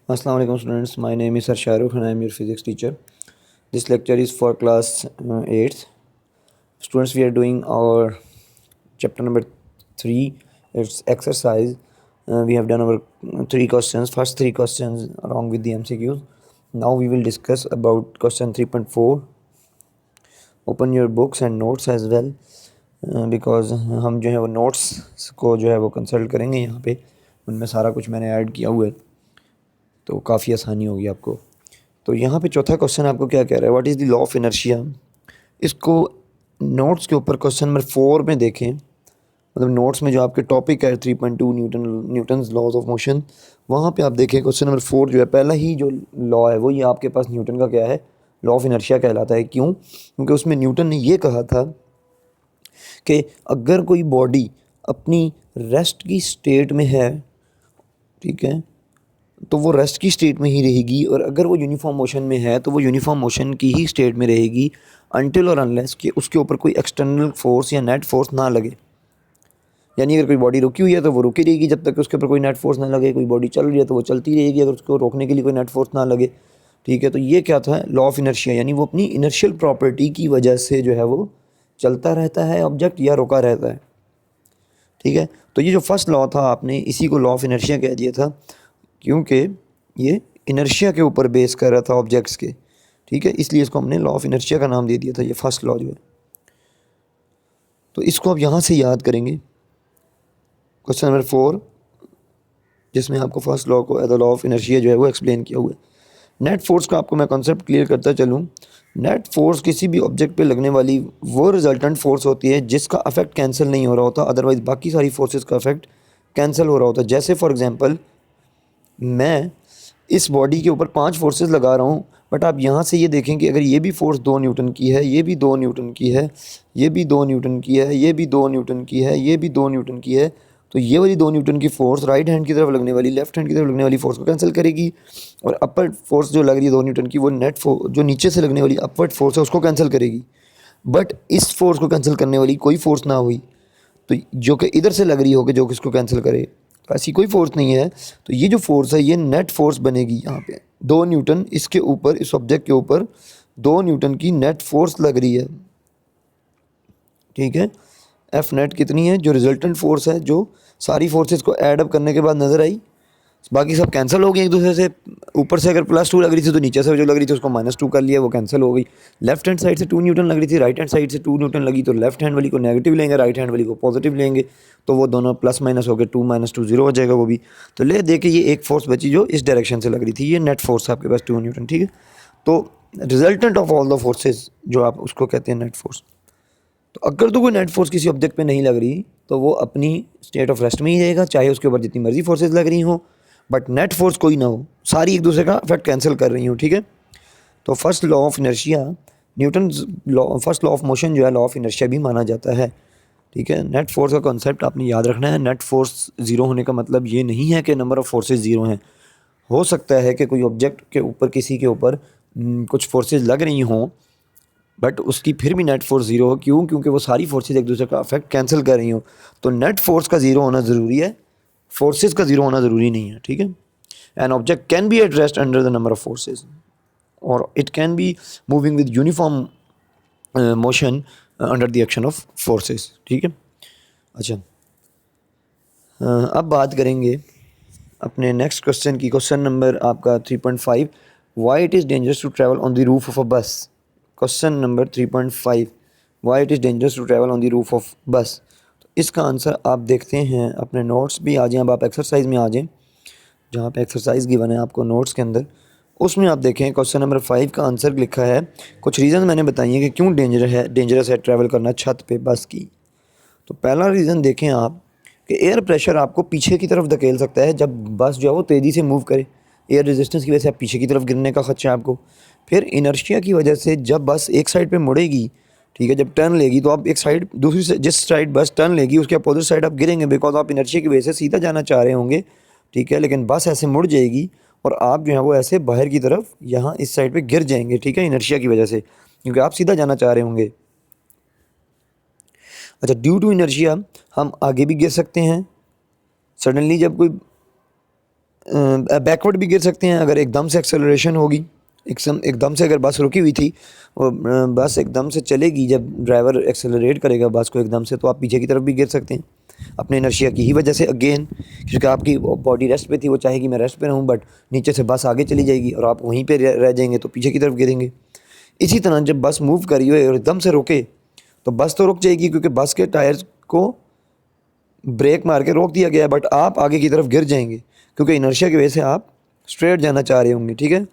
Assalamu alaikum students, my name is Sir Shahrukh and I am your physics teacher. This lecture is for class 8th. Students, we are doing our chapter number 3, it's exercise. We have done our 3 questions, first 3 questions along with the MCQs. Now we will discuss about question 3.4. Open your books and notes as well because हम जो है वो notes को जो है वो consult करेंगे यहाँ पे, उनमें सारा कुछ मैंने ऐड किया हुआ है तो काफ़ी आसानी होगी आपको। तो यहाँ पे चौथा क्वेश्चन आपको क्या कह रहा है, what is the law of inertia. इसको नोट्स के ऊपर क्वेश्चन नंबर 4 में देखें, मतलब नोट्स में जो आपके टॉपिक है 3.2 न्यूटन्स लॉज ऑफ मोशन, वहाँ पे आप देखें क्वेश्चन नंबर 4 जो है, पहला ही जो लॉ है वो ये आपके पास न्यूटन का क्या है, लॉ ऑफ इनर्शिया कहलाता है। क्यों? क्योंकि उसमें न्यूटन ने ये कहा था कि अगर कोई बॉडी अपनी रेस्ट की स्टेट में है, ठीक है, तो वो रेस्ट की स्टेट में ही रहेगी, और अगर वो यूनिफॉर्म मोशन में है तो वो यूनिफॉर्म मोशन की ही स्टेट में रहेगी अनटिल और अनलेस कि उसके ऊपर कोई एक्सटर्नल फोर्स या नेट फोर्स ना लगे। यानी अगर कोई बॉडी रुकी हुई है तो वो रुकी रहेगी जब तक उसके ऊपर कोई नेट फोर्स ना लगे, कोई बॉडी चल रही है तो वो चलती रहेगी अगर उसको रोकने के लिए कोई नेट फोर्स ना लगे। ठीक है, तो ये क्या था, लॉ ऑफ इनर्शिया, यानी वो अपनी इनर्शियल प्रॉपर्टी की वजह से जो है वो चलता रहता है ऑब्जेक्ट या रुका रहता है। ठीक है, तो ये जो फर्स्ट लॉ था आपने इसी को लॉ ऑफ इनर्शिया कह दिया था, क्योंकि ये इनर्शिया के ऊपर बेस कर रहा था ऑब्जेक्ट्स के। ठीक है, इसलिए इसको हमने लॉ ऑफ इनर्शिया का नाम दे दिया था, ये फर्स्ट लॉ जो है। तो इसको आप यहाँ से याद करेंगे, क्वेश्चन नंबर 4 जिसमें आपको फर्स्ट लॉ को as a law of inertia जो है वो एक्सप्लेन किया हुआ है। नेट फोर्स का आपको मैं कॉन्सेप्ट क्लियर करता चलूँ। नेट फोर्स किसी भी ऑब्जेक्ट पे लगने वाली वो रिजल्टेंट फोर्स होती है जिसका अफेक्ट कैंसिल नहीं हो रहा होता, अदरवाइज बाकी सारी फोर्सेस का अफेक्ट कैंसिल हो रहा होता है। जैसे फॉर एग्जांपल मैं इस बॉडी के ऊपर 5 फोर्सेस लगा रहा हूँ, बट आप यहाँ से ये देखें कि अगर ये भी फोर्स 2 न्यूटन की है, ये भी 2 न्यूटन की है, ये भी 2 न्यूटन की है, ये भी 2 न्यूटन की है, ये भी 2 न्यूटन की है, तो ये वाली 2 न्यूटन की फोर्स राइट हैंड की तरफ लगने वाली, लेफ्ट हैंड की तरफ लगने वाली फोर्स को कैंसिल करेगी, और अपर फोर्स जो लग रही है 2 न्यूटन की वो नेट फोर्स जो नीचे से लगने वाली अपवर्ड फोर्स है उसको कैंसिल करेगी। बट इस फोर्स को कैंसिल करने वाली कोई फोर्स ना हुई तो जो कि इधर से लग रही होगी जो कि इसको कैंसिल करे, तो ऐसी कोई फोर्स नहीं है। तो ये जो फोर्स है ये नेट फोर्स बनेगी यहाँ पे 2 न्यूटन, इसके ऊपर इस ऑब्जेक्ट के ऊपर 2 न्यूटन की नेट फोर्स लग रही है। ठीक है, एफ नेट कितनी है, जो रिजल्टेंट फोर्स है, जो सारी फोर्सेस को ऐड अप करने के बाद नज़र आई, बाकी सब कैंसिल हो गई एक दूसरे से। ऊपर से अगर +2 लग रही थी तो नीचे से जो लग रही थी उसको -2 कर लिया, वो कैंसिल हो गई। लेफ्ट हैंड साइड से 2 न्यूटन लग रही थी, राइट हैंड साइड से 2 न्यूटन लगी, तो लेफ्ट हैंड वाली को नेगेटिव लेंगे, राइट हैंड वाली को पॉजिटिव लेंगे, तो वो दोनों प्लस माइनस हो गए, 2 - 2 0 हो जाएगा वो भी। तो ले देखिए ये एक फोर्स बची जो इस डायरेक्शन से लग रही थी, ये नेट फोर्स है आपके पास 2 न्यूटन। ठीक है, तो resultant of all the forces जो आप उसको कहते हैं नेट फोर्स। तो अगर तो कोई नेट फोर्स किसी ऑब्जेक्ट पे नहीं लग रही तो वो अपनी स्टेट ऑफ रेस्ट में ही रहेगा, चाहे उसके ऊपर जितनी मर्जी फोर्सेज लग रही हो, बट नेट फोर्स कोई ना हो, सारी एक दूसरे का इफेक्ट कैंसिल कर रही हो। ठीक है, तो first law of inertia, Newton law, first law of motion जो है लॉ ऑफ इनर्शिया भी माना जाता है। ठीक है, नेट फोर्स का कॉन्सेप्ट आपने याद रखना है। नेट फोर्स ज़ीरो होने का मतलब ये नहीं है कि नंबर ऑफ़ फोर्सेज ज़ीरो हैं। हो सकता है कि कोई ऑब्जेक्ट के ऊपर किसी के ऊपर कुछ फोर्सेज लग रही हों, बट उसकी फिर भी नेट फोर्स ज़ीरो हो। क्यों? क्योंकि वो सारी फोर्सेज एक दूसरे का अफेक्ट कैंसिल कर रही हो। तो नेट फोर्स का ज़ीरो होना ज़रूरी है, फोर्सेज का ज़ीरो होना ज़रूरी नहीं है। ठीक है, an object can be at rest under the number of forces, और it can be moving with uniform motion under the action of forces. ठीक है, अच्छा अब बात करेंगे अपने नेक्स्ट क्वेश्चन की। क्वेश्चन नंबर आपका 3.5, why it is dangerous to travel on the roof of a bus. Question number 3.5, why it is dangerous to travel on the roof of bus. तो इसका आंसर आप देखते हैं, अपने नोट्स भी आ जाएं, अब आप एक्सरसाइज में आ जाएं जहाँ पे एक्सरसाइज गिवन है आपको नोट्स के अंदर, उसमें आप देखें क्वेश्चन नंबर 5 का आंसर लिखा है। कुछ रीज़न मैंने बताई है कि क्यों डेंजरस है ट्रैवल करना छत पे बस की। तो पहला रीज़न देखें आप कि एयर प्रेशर आपको पीछे की तरफ धकेल सकता है जब बस जो है वो तेज़ी से मूव करे। एयर रेजिस्टेंस की वजह से आप पीछे की तरफ गिरने का खदशा है आपको। फिर इनर्शिया की वजह से जब बस एक साइड पे मुड़ेगी, ठीक है, जब टर्न लेगी तो आप एक साइड, दूसरी से जिस साइड बस टर्न लेगी उसके अपोजिट साइड आप गिरेंगे, बिकॉज आप इनर्शिया की वजह से सीधा जाना चाह रहे होंगे। ठीक है, लेकिन बस ऐसे मुड़ जाएगी और आप जो है वो ऐसे बाहर की तरफ यहाँ इस साइड पे गिर जाएंगे। ठीक है, इनर्शिया की वजह से, क्योंकि आप सीधा जाना चाह रहे होंगे। अच्छा, ड्यू टू इनर्शिया हम आगे भी गिर सकते हैं। सडनली जब कोई बैकवर्ड भी गिर सकते हैं अगर एकदम से एक्सेलरेशन होगी, एकदम से अगर बस रुकी हुई थी और बस एकदम से चलेगी, जब ड्राइवर एक्सेलरेट करेगा बस को एकदम से, तो आप पीछे की तरफ भी गिर सकते हैं अपने इनर्शिया की ही वजह से अगेन, क्योंकि आपकी बॉडी रेस्ट पे थी, वो चाहेगी मैं रेस्ट पे रहूँ, बट नीचे से बस आगे चली जाएगी और आप वहीं पे रह जाएंगे तो पीछे की तरफ गिरेंगे। इसी तरह जब बस मूव करी हो और एकदम से रुके तो बस तो रुक जाएगी क्योंकि बस के टायर्स को ब्रेक मार के रोक दिया गया है, बट आप आगे की तरफ गिर जाएंगे क्योंकि इनर्शिया की वजह से आप स्ट्रेट जाना चाह रहे होंगे। ठीक है,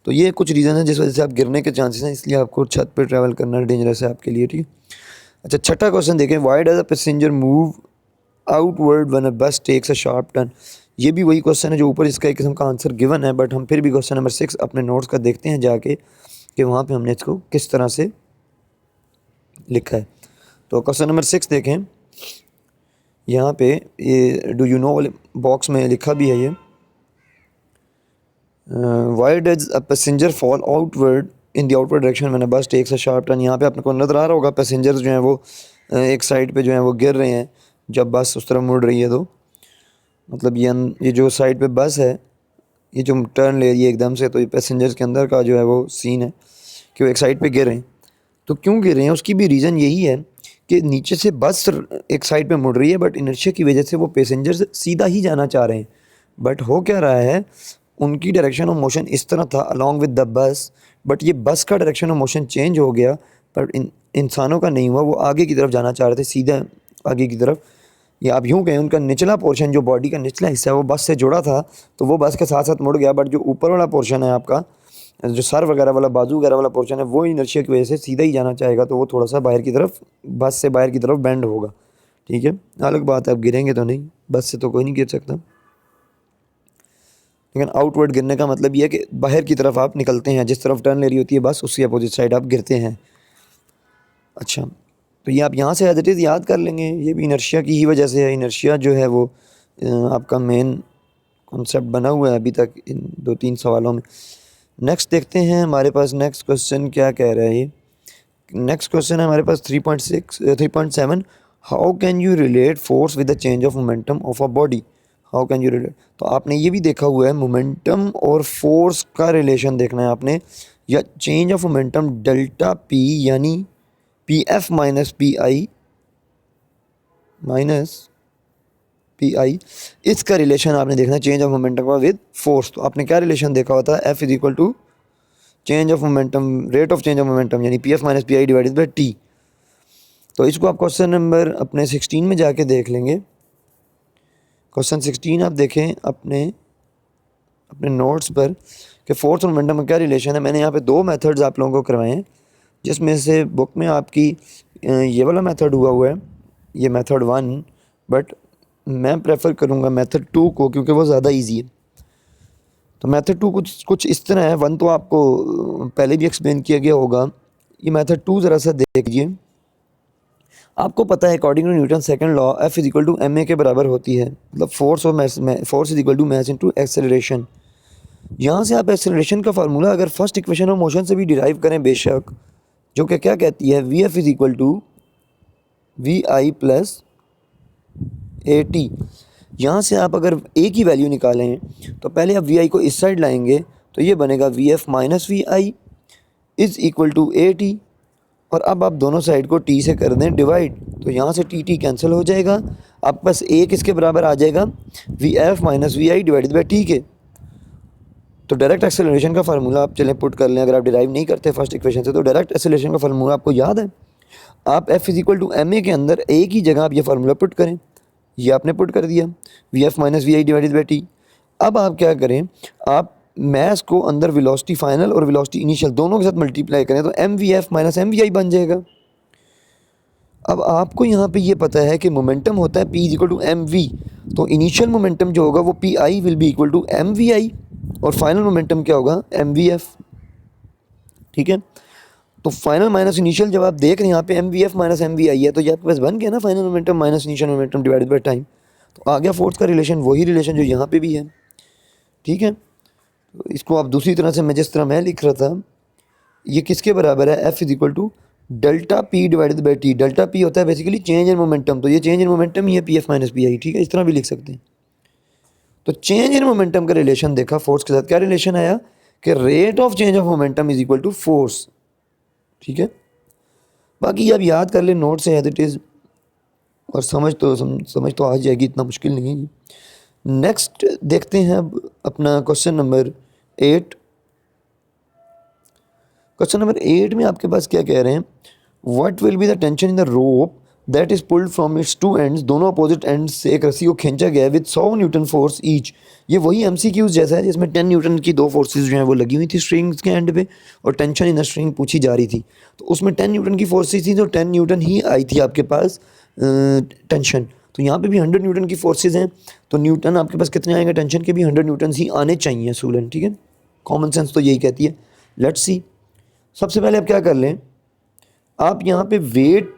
तो ये कुछ रीज़न है जिस वजह से आप गिरने के चांसेस हैं, इसलिए आपको छत पे ट्रैवल करना डेंजरस है आपके लिए। ठीक है, अच्छा छठा क्वेश्चन देखें, why does a passenger move outward when a बस टेक्स अ शार्प टर्न। ये भी वही क्वेश्चन है जो ऊपर इसका एक किस्म का आंसर गिवन है, बट हम फिर भी क्वेश्चन नंबर 6 अपने नोट्स का देखते हैं जाके कि वहाँ पे हमने इसको किस तरह से लिखा है। तो क्वेश्चन नंबर 6 देखें, यहाँ पे ये डू यू नो वाले बॉक्स में लिखा भी है ये, why does a passenger fall outward in the outward direction when a बस टेक्स अ शार्प टर्न। यहाँ पे आपको नजर आ रहा होगा पैसेंजर्स जो हैं वो एक साइड पे जो हैं वो गिर रहे हैं जब बस उस तरफ मुड़ रही है, तो मतलब ये जो साइड पे बस है ये जो टर्न ले रही है एकदम से, तो ये पैसेंजर्स के अंदर का जो है वो सीन है कि वो एक साइड पे गिर रहे हैं। तो क्यों गिर रहे हैं उसकी भी रीज़न यही है कि नीचे से बस एक साइड पे मुड़ रही है, बट इनर्शिया की वजह से वो पैसेंजर्स सीधा ही जाना चाह रहे हैं, बट हो क्या रहा है उनकी डायरेक्शन ऑफ मोशन इस तरह था along with the bus, but ये बस का डायरेक्शन ऑफ मोशन चेंज हो गया, पर इंसानों का नहीं हुआ, वो आगे की तरफ जाना चाह रहे थे सीधा आगे की तरफ, या आप यूँ कहें उनका निचला पोर्शन जो बॉडी का निचला हिस्सा है वो बस से जुड़ा था तो वो बस के साथ साथ मुड़ गया, बट जो ऊपर वाला पोर्शन है आपका जो सर वगैरह वाला बाजू वगैरह वाला पोर्शन है वो इनर्शिया की वजह से सीधा ही जाना चाहेगा, तो वो थोड़ा सा बाहर की तरफ बस से बाहर की तरफ बेंड होगा। ठीक है, अलग बात है आप गिरेंगे तो नहीं, बस से तो कोई नहीं गिर सकता, लेकिन आउटवर्ड गिरने का मतलब ये है कि बाहर की तरफ आप निकलते हैं, जिस तरफ टर्न ले रही होती है बस उसकी अपोजिट साइड आप गिरते हैं। अच्छा, तो ये आप यहाँ से एज इट इज़ याद कर लेंगे, ये भी इनर्शिया की ही वजह से है। इनर्शिया जो है वो आपका मेन कॉन्सेप्ट बना हुआ है अभी तक इन 2-3 सवालों में। नेक्स्ट देखते हैं हमारे पास नेक्स्ट क्वेश्चन क्या कह रहा है। ये नेक्स्ट क्वेश्चन है हमारे पास 3.7, how can you relate force with the change of momentum of a body. How can you relate, तो आपने ये भी देखा हुआ है मोमेंटम और फोर्स का रिलेशन देखना है आपने, या change of momentum delta P यानी P F minus P I, इसका रिलेशन आपने देखना है चेंज ऑफ मोमेंटम का विद फोर्स। तो आपने क्या रिलेशन देखा होता है, F is equal to change of momentum, rate of change of momentum यानी P F minus P I divided by T. तो इसको आप क्वेश्चन नंबर अपने 16 में जाके देख लेंगे। क्वेश्चन 16 आप देखें अपने नोट्स पर कि फोर्स और मोमेंटम में क्या रिलेशन है। मैंने यहाँ पे 2 मेथड्स आप लोगों को करवाए हैं, जिसमें से बुक में आपकी ये वाला मेथड हुआ है, ये मेथड 1, बट मैं प्रेफर करूँगा मेथड 2 को क्योंकि वो ज़्यादा इजी है। तो मेथड 2 कुछ इस तरह है, 1 तो आपको पहले भी एक्सप्लेन किया गया होगा, ये मेथड 2 ज़रा सा देखिए। आपको पता है according to Newton second law F is equal to M A के बराबर होती है, मतलब फोर्स और force is equal to mass into acceleration. यहाँ से आप एक्सेलरेशन का फार्मूला अगर फर्स्ट इक्वेशन ऑफ मोशन से भी डिराइव करें बेशक, जो कि क्या कहती है V F is equal to V I plus A T. यहाँ से आप अगर ए की वैल्यू निकालें तो पहले आप वी आई को इस साइड लाएंगे तो ये बनेगा V F minus V I is equal to A T, और अब आप दोनों साइड को टी से कर दें डिवाइड, तो यहाँ से टी टी कैंसिल हो जाएगा, आप बस ए किसके बराबर आ जाएगा V F minus V I divided by T के। तो डायरेक्ट एक्सेलरेशन का फार्मूला आप चलें पुट कर लें, अगर आप डिराइव नहीं करते फर्स्ट इक्वेशन से तो डायरेक्ट एक्सेलरेशन का फार्मूला आपको याद है, आप F is equal to M A के अंदर ए की जगह आप ये फार्मूला पुट करें, ये आपने पुट कर दिया V F minus V I divided by T. अब आप क्या करें, आप मैस को अंदर वेलोसिटी फाइनल और वेलोसिटी इनिशियल दोनों के साथ मल्टीप्लाई करें तो M V F minus M V I बन जाएगा। अब आपको यहाँ पे ये पता है कि मोमेंटम होता है P is equal to M V, तो इनिशियल मोमेंटम जो होगा वो P I will be equal to M V I और फाइनल मोमेंटम क्या होगा एम वी एफ। ठीक है, तो फाइनल माइनस इनिशियल जब आप देख रहे हैं यहाँ पे M V F minus M V I है, तो ये आपके पास बन गया ना final momentum minus initial momentum divided by time, तो आ गया फोर्स का रिलेशन, वही रिलेशन जो यहाँ पे भी है। ठीक है, तो इसको आप दूसरी तरह से मैं जिस तरह मैं लिख रहा था, ये किसके बराबर है F is equal to delta P divided by T. Delta P होता है बेसिकली चेंज इन मोमेंटम, तो ये चेंज इन मोमेंटम ही है P F minus P I. ठीक है, इस तरह भी लिख सकते हैं। तो चेंज इन मोमेंटम का रिलेशन देखा फोर्स के साथ, क्या रिलेशन आया कि rate of change of momentum is equal to force. ठीक है, बाकी आप याद कर ले नोट से एज इट इज़, और समझ तो आ जाएगी, इतना मुश्किल नहीं है। नेक्स्ट देखते हैं अब अपना क्वेश्चन नंबर 8। क्वेश्चन नंबर 8 में आपके पास क्या कह रहे हैं, what will be the tension in the rope that is pulled from its two ends, दोनों अपोजिट एंड्स से एक रस्सी को खींचा गया विद 100 न्यूटन फोर्स ईच। ये वही एमसीक्यूज जैसा है जिसमें 10 न्यूटन की दो फोर्सेस जो हैं वो लगी हुई थी स्ट्रिंग्स के एंड पे, और टेंशन इन द स्ट्रिंग पूछी जा रही थी। तो उसमें 10 न्यूटन की फोर्सेस थी, तो 10 न्यूटन ही आई थी आपके पास टेंशन। तो यहाँ पे भी 100 न्यूटन की फोर्सेज हैं, तो न्यूटन आपके पास कितने आएंगे टेंशन के भी 100 न्यूटन ही आने चाहिए स्टूडेंट। ठीक है, कॉमन सेंस तो यही कहती है। लेट्स सी, सबसे पहले आप क्या कर लें, आप यहाँ पे वेट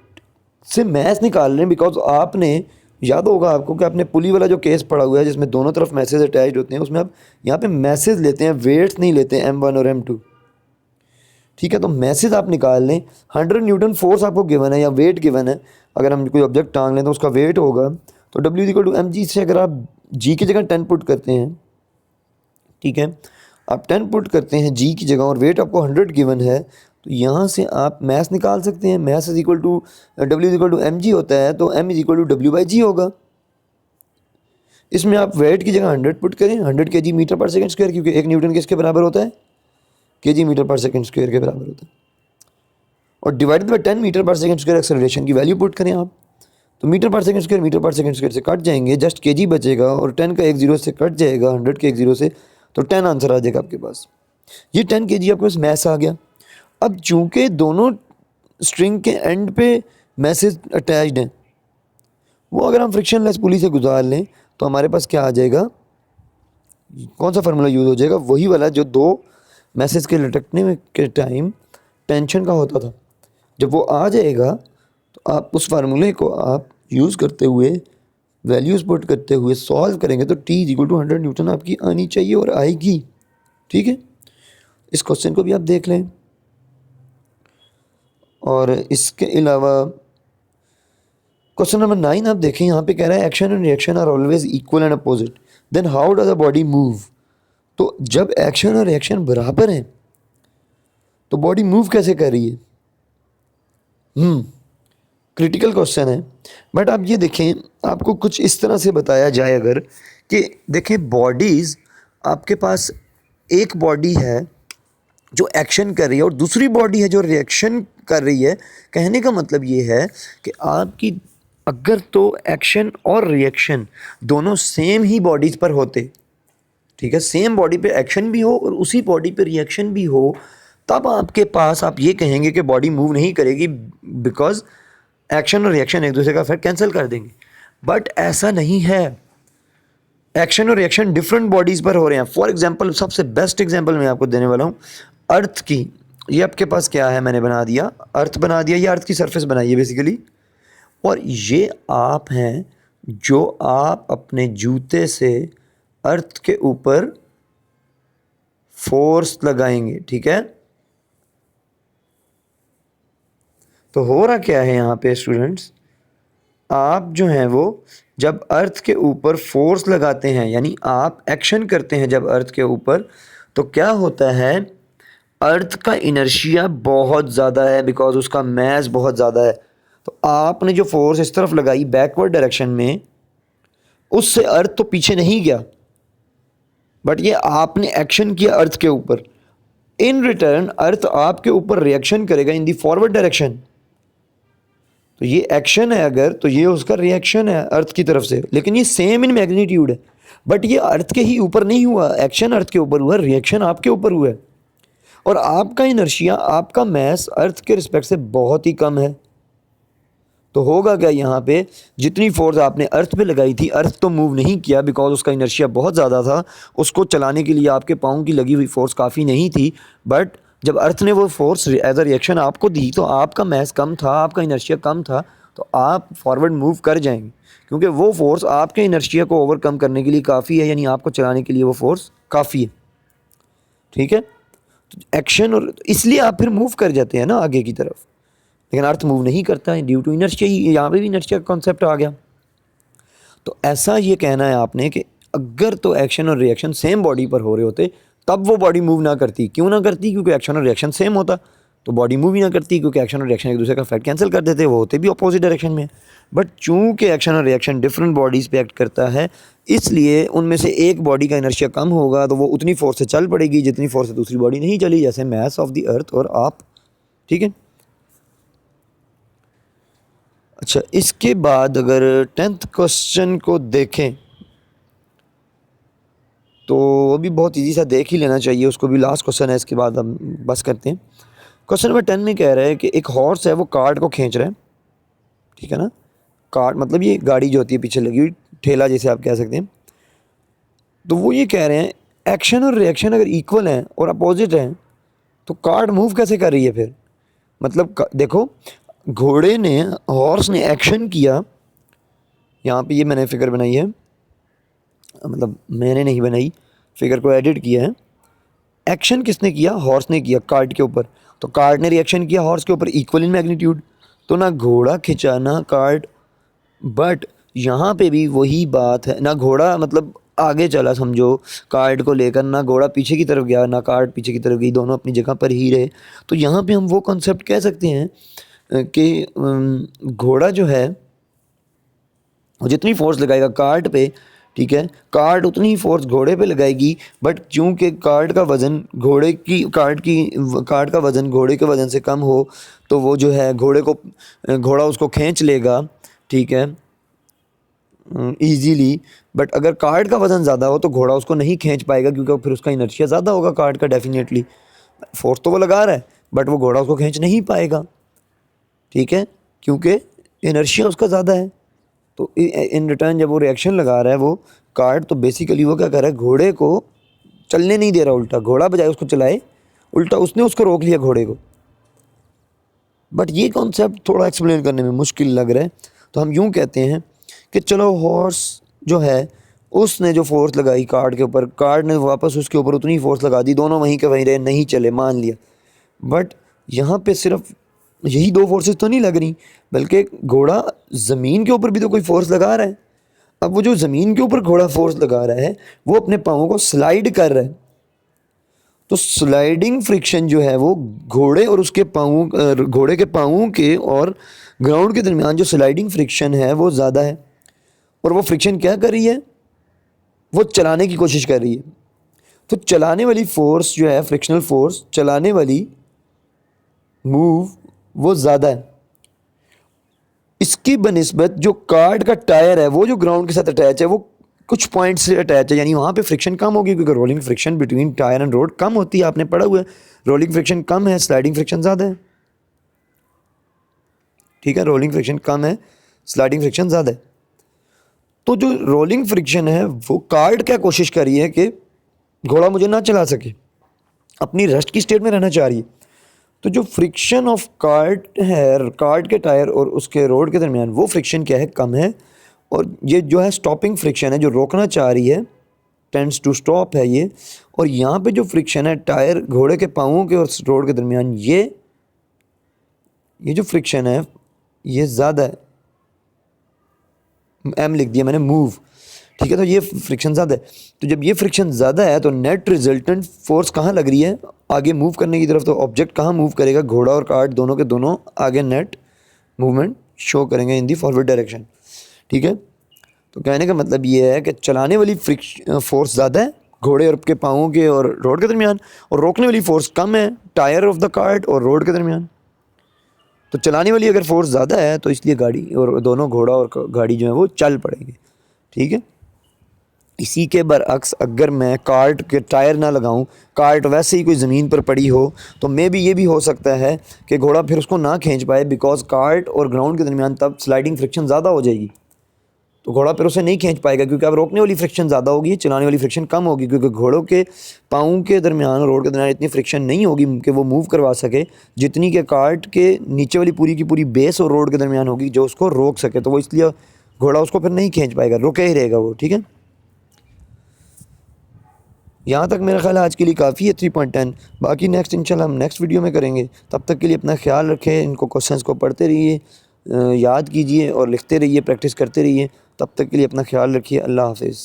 से मैथ निकाल लें, बिकॉज आपने याद होगा आपको कि आपने पुली वाला जो केस पढ़ा हुआ है जिसमें दोनों तरफ मैसेज अटैच होते हैं, उसमें आप यहाँ पे मैसेज लेते हैं, वेट्स नहीं लेते हैं M1 और M2। ठीक है, तो मैसेज आप निकाल लें। 100 न्यूटन फोर्स आपको गिवन है या वेट गिवन है, अगर हम कोई ऑब्जेक्ट टांग लें तो उसका वेट होगा, तो W=mg से अगर आप g की जगह 10 पुट करते हैं, ठीक है, आप 10 पुट करते हैं g की जगह और वेट आपको 100 गिवन है, तो यहाँ से आप मैथ निकाल सकते हैं। मैथ W=mg होता है, तो M=W/g होगा। इसमें आप वेट की जगह 100 पुट करें, 100 kg मीटर पर सेकंड स्क्वायर, क्योंकि एक न्यूटन किसके बराबर होता है, kg मीटर पर सेकंड स्क्वायर के बराबर होता है, और डिवाइडेड बाय 10 मीटर पर सेकंड स्क्वायर एक्सेलरेशन की वैल्यू पुट करें आप, तो मीटर पर सेकंड स्क्वायर से कट जाएंगे, जस्ट kg बचेगा, और 10 का एक जीरो से कट जाएगा 100 के एक जीरो से, तो 10 आंसर आ जाएगा आपके पास। ये 10 kg आपके पास मैथ आ गया। अब चूंकि दोनों स्ट्रिंग के एंड पे मैसेज अटैच्ड हैं, वो अगर हम फ्रिक्शन लेस पुली से गुजार लें तो हमारे पास क्या आ जाएगा, कौन सा फार्मूला यूज़ हो जाएगा, वही वाला जो दो मैसेज के लटकने के टाइम टेंशन का होता था। जब वो आ जाएगा तो आप उस फार्मूले को आप यूज़ करते हुए वैल्यूज़ पुट करते हुए सॉल्व करेंगे, तो T=100 न्यूटन आपकी आनी चाहिए और आएगी। ठीक है, इस क्वेश्चन को भी आप देख लें। और इसके अलावा क्वेश्चन नंबर 9 आप देखें, यहाँ पे कह रहा है action and reaction are always equal and opposite, then how does the body move. तो जब एक्शन और रिएक्शन बराबर हैं तो बॉडी मूव कैसे कर रही है, क्रिटिकल क्वेश्चन है। बट आप ये देखें, आपको कुछ इस तरह से बताया जाए अगर कि देखें, बॉडीज़ आपके पास एक बॉडी है जो एक्शन कर रही है और दूसरी बॉडी है जो रिएक्शन कर रही है। कहने का मतलब ये है कि आपकी अगर तो एक्शन और रिएक्शन दोनों सेम ही बॉडीज़ पर होते, ठीक है, सेम बॉडी पे एक्शन भी हो और उसी बॉडी पे रिएक्शन भी हो, तब आपके पास आप ये कहेंगे कि बॉडी मूव नहीं करेगी, बिकॉज एक्शन और रिएक्शन एक दूसरे का इफेक्ट कैंसिल कर देंगे। बट ऐसा नहीं है, एक्शन और रिएक्शन डिफरेंट बॉडीज़ पर हो रहे हैं। फॉर एग्जांपल, सबसे बेस्ट एग्जांपल मैं आपको देने वाला हूँ अर्थ की। ये आपके पास क्या है, मैंने बना दिया, अर्थ बना दिया, ये अर्थ की सरफेस बनाई है बेसिकली, और ये आप हैं जो आप अपने जूते से अर्थ के ऊपर फोर्स लगाएंगे। ठीक है, तो हो रहा क्या है यहाँ पे स्टूडेंट्स, आप जो हैं वो जब अर्थ के ऊपर फोर्स लगाते हैं, यानी आप एक्शन करते हैं जब अर्थ के ऊपर, तो क्या होता है, अर्थ का इनर्शिया बहुत ज़्यादा है, बिकॉज उसका मैस बहुत ज़्यादा है। तो आपने जो फोर्स इस तरफ लगाई बैकवर्ड डायरेक्शन में, उससे अर्थ तो पीछे नहीं गया, बट ये आपने एक्शन किया अर्थ के ऊपर। इन रिटर्न अर्थ आपके ऊपर रिएक्शन करेगा इन दी फॉरवर्ड डायरेक्शन। तो ये एक्शन है अगर, तो ये उसका रिएक्शन है अर्थ की तरफ से, लेकिन ये सेम इन मैग्नीट्यूड है, बट ये अर्थ के ही ऊपर नहीं हुआ, एक्शन अर्थ के ऊपर हुआ, रिएक्शन आपके ऊपर हुआ है, और आपका इनर्शिया, आपका मैस अर्थ के रिस्पेक्ट से बहुत ही कम है। तो होगा क्या यहाँ पे, जितनी फोर्स आपने अर्थ पे लगाई थी, अर्थ तो मूव नहीं किया बिकॉज उसका इनर्शिया बहुत ज़्यादा था, उसको चलाने के लिए आपके पाँव की लगी हुई फोर्स काफ़ी नहीं थी। बट जब अर्थ ने वो फोर्स एज अ रिएक्शन आपको दी, तो आपका मैस कम था, आपका इनर्शिया कम था, तो आप फॉरवर्ड मूव कर जाएंगे, क्योंकि वो फोर्स आपके इनर्शिया को ओवरकम करने के लिए काफ़ी है, यानी आपको चलाने के लिए वो फोर्स काफ़ी है। ठीक है, तो एक्शन, और इसलिए आप फिर मूव कर जाते हैं ना आगे की तरफ, लेकिन अर्थ मूव नहीं करता है ड्यू टू इनर्शिया ही। यहाँ पे भी इनर्शिया का कॉन्सेप्ट आ गया। तो ऐसा ये कहना है आपने कि अगर तो एक्शन और रिएक्शन सेम बॉडी पर हो रहे होते तब वो बॉडी मूव ना करती। क्यों ना करती? क्योंकि एक्शन और रिएक्शन सेम होता तो बॉडी मूव ही ना करती, क्योंकि एक्शन और रिएक्शन एक दूसरे का इफेक्ट कैंसिल कर देते, वो होते भी अपोजिट डायरेक्शन में। बट चूंकि एक्शन और रिएक्शन डिफरेंट बॉडीज़ पे एक्ट करता है, इसलिए उनमें से एक बॉडी का इनर्शिया कम होगा तो वो उतनी फोर्स से चल पड़ेगी जितनी फोर्स से दूसरी बॉडी नहीं चली, जैसे मास ऑफ द अर्थ और आप। ठीक है। अच्छा, इसके बाद अगर 10th क्वेश्चन को देखें तो वो भी बहुत इजी सा देख ही लेना चाहिए, उसको भी लास्ट क्वेश्चन है, इसके बाद हम बस करते हैं। क्वेश्चन नंबर 10 में कह रहा है कि एक हॉर्स है वो कार्ट को खींच रहा है। ठीक है ना, कार्ट मतलब ये गाड़ी जो होती है पीछे लगी हुई, ठेला जैसे आप कह सकते हैं। तो वो ये कह रहे हैं एक्शन और रिएक्शन अगर इक्वल हैं और अपोजिट हैं तो कार्ट मूव कैसे कर रही है फिर? मतलब देखो, घोड़े ने, हॉर्स ने एक्शन किया, यहाँ पे ये मैंने फिगर बनाई है, मतलब मैंने नहीं बनाई, फिगर को एडिट किया है। एक्शन किसने किया? हॉर्स ने किया कार्ट के ऊपर। तो कार्ट ने रिएक्शन किया हॉर्स के ऊपर, इक्वल इन मैग्नीट्यूड। तो ना घोड़ा खिंचा ना कार्ट, बट यहाँ पे भी वही बात है, ना घोड़ा मतलब आगे चला समझो कार्ट को लेकर, ना घोड़ा पीछे की तरफ गया ना कार्ट पीछे की तरफ गई, दोनों अपनी जगह पर ही रहे। तो यहाँ पे हम वो कॉन्सेप्ट कह सकते हैं कि घोड़ा जो है वो जितनी फोर्स लगाएगा कार्ट पे, ठीक है, कार्ट उतनी ही फोर्स घोड़े पे लगाएगी। बट चूंकि कार्ट का वज़न कार्ट का वज़न घोड़े के वज़न से कम हो तो वो जो है घोड़ा उसको खींच लेगा, ठीक है, ईजीली। बट अगर कार्ट का वज़न ज़्यादा हो तो घोड़ा उसको नहीं खींच पाएगा, क्योंकि फिर उसका इनर्शिया ज़्यादा होगा कार्ट का। डेफिनेटली फोर्स तो वो लगा रहा है बट वो घोड़ा उसको खींच नहीं पाएगा, ठीक है, क्योंकि इनर्शिया उसका ज़्यादा है। तो इन रिटर्न जब वो रिएक्शन लगा रहा है वो कार्ट, तो बेसिकली वो क्या कर रहा है, घोड़े को चलने नहीं दे रहा, उल्टा घोड़ा बजाय उसको चलाए उल्टा उसने उसको रोक लिया घोड़े को। बट ये कॉन्सेप्ट थोड़ा एक्सप्लेन करने में मुश्किल लग रहा है, तो हम यूँ कहते हैं कि चलो हॉर्स जो है उसने जो फोर्स लगाई कार्ट के ऊपर, कार्ट ने वापस उसके ऊपर उतनी फोर्स लगा दी, दोनों वहीं के वहीं रहे, नहीं चले, मान लिया। बट यहाँ पे सिर्फ यही दो फोर्सेस तो नहीं लग रही, बल्कि घोड़ा ज़मीन के ऊपर भी तो कोई फोर्स लगा रहा है। अब वो जो ज़मीन के ऊपर घोड़ा फोर्स लगा रहा है वो अपने पाँवों को स्लाइड कर रहा है। तो स्लाइडिंग फ्रिक्शन जो है वो घोड़े के पाँवों के और ग्राउंड के दरमियान जो स्लाइडिंग फ्रिक्शन है वो ज़्यादा है। और वो फ्रिक्शन क्या कर रही है? वो चलाने की कोशिश कर रही है। तो चलाने वाली फोर्स जो है, फ्रिक्शनल फोर्स, चलाने वाली मूव वो ज़्यादा है। इसकी बनिस्बत जो कार्ट का टायर है वो जो ग्राउंड के साथ अटैच है वो कुछ पॉइंट से अटैच है, यानी वहाँ पे फ्रिक्शन कम होगी, क्योंकि rolling friction between tyre and road कम होती है। आपने पढ़ा हुआ है रोलिंग फ्रिक्शन कम है, स्लाइडिंग फ्रिक्शन ज़्यादा है। ठीक है, रोलिंग फ्रिक्शन कम है, स्लाइडिंग फ्रिक्शन ज़्यादा है। तो जो रोलिंग फ्रिक्शन है वो कार्ट क्या कोशिश कर रही है कि घोड़ा मुझे ना चला सके, अपनी रेस्ट की स्टेट में रहना चाह रही है। तो जो फ्रिक्शन ऑफ कार्ट है, कार्ट के टायर और उसके रोड के दरमियान, वो फ्रिक्शन क्या है? कम है। और ये जो है स्टॉपिंग फ्रिक्शन है, जो रोकना चाह रही है, टेंड्स टू स्टॉप है ये। और यहाँ पे जो फ्रिक्शन है टायर, घोड़े के पाँवों के और रोड के दरमियान, ये जो फ्रिक्शन है ये ज़्यादा है। एम लिख दिया मैंने, मूव, ठीक है। तो ये फ्रिक्शन ज़्यादा है। तो जब ये फ्रिक्शन ज़्यादा है तो नेट रिजल्टेंट फोर्स कहाँ लग रही है? आगे मूव करने की तरफ। तो ऑब्जेक्ट कहाँ मूव करेगा? घोड़ा और कार्ट दोनों के दोनों आगे नेट मूवमेंट शो करेंगे इन दी फॉरवर्ड डायरेक्शन, ठीक है। तो कहने का मतलब ये है कि चलाने वाली फोर्स ज़्यादा है घोड़े और के पाँवों के और रोड के दरमियान, और रोकने वाली फोर्स कम है टायर ऑफ द कार्ट और रोड के दरमियान। तो चलाने वाली अगर फोर्स ज़्यादा है तो इसलिए गाड़ी और दोनों, घोड़ा और गाड़ी जो है वो चल पड़ेंगे, ठीक है। इसी के बरअक्स अगर मैं कार्ट के टायर ना लगाऊं, कार्ट वैसे ही कोई ज़मीन पर पड़ी हो, तो मे भी ये भी हो सकता है कि घोड़ा फिर उसको ना खींच पाए, बिकॉज कार्ट और ग्राउंड के दरमियान तब स्लाइडिंग फ्रिक्शन ज़्यादा हो जाएगी। तो घोड़ा फिर उसे नहीं खींच पाएगा, क्योंकि अब रोकने वाली फ्रिक्शन ज़्यादा होगी, चलाने वाली फ्रिक्शन कम होगी, क्योंकि घोड़ों के पाँव के दरमियान और रोड के दरमियान इतनी फ्रिक्शन नहीं होगी कि वो मूव करवा सके, जितनी के कार्ट के नीचे वाली पूरी की पूरी बेस और रोड के दरमियान होगी जो उसको रोक सके। तो वो इसलिए घोड़ा उसको फिर नहीं खींच पाएगा, रुके ही रहेगा वो, ठीक है। यहाँ तक मेरा ख्याल आज के लिए काफ़ी है 3.10। बाकी नेक्स्ट इंशाल्लाह हम नेक्स्ट वीडियो में करेंगे। तब तक के लिए अपना ख्याल रखें, इनको क्वेश्चंस को पढ़ते रहिए, याद कीजिए और लिखते रहिए, प्रैक्टिस करते रहिए। तब तक के लिए अपना ख्याल रखिए। अल्लाह हाफिज़।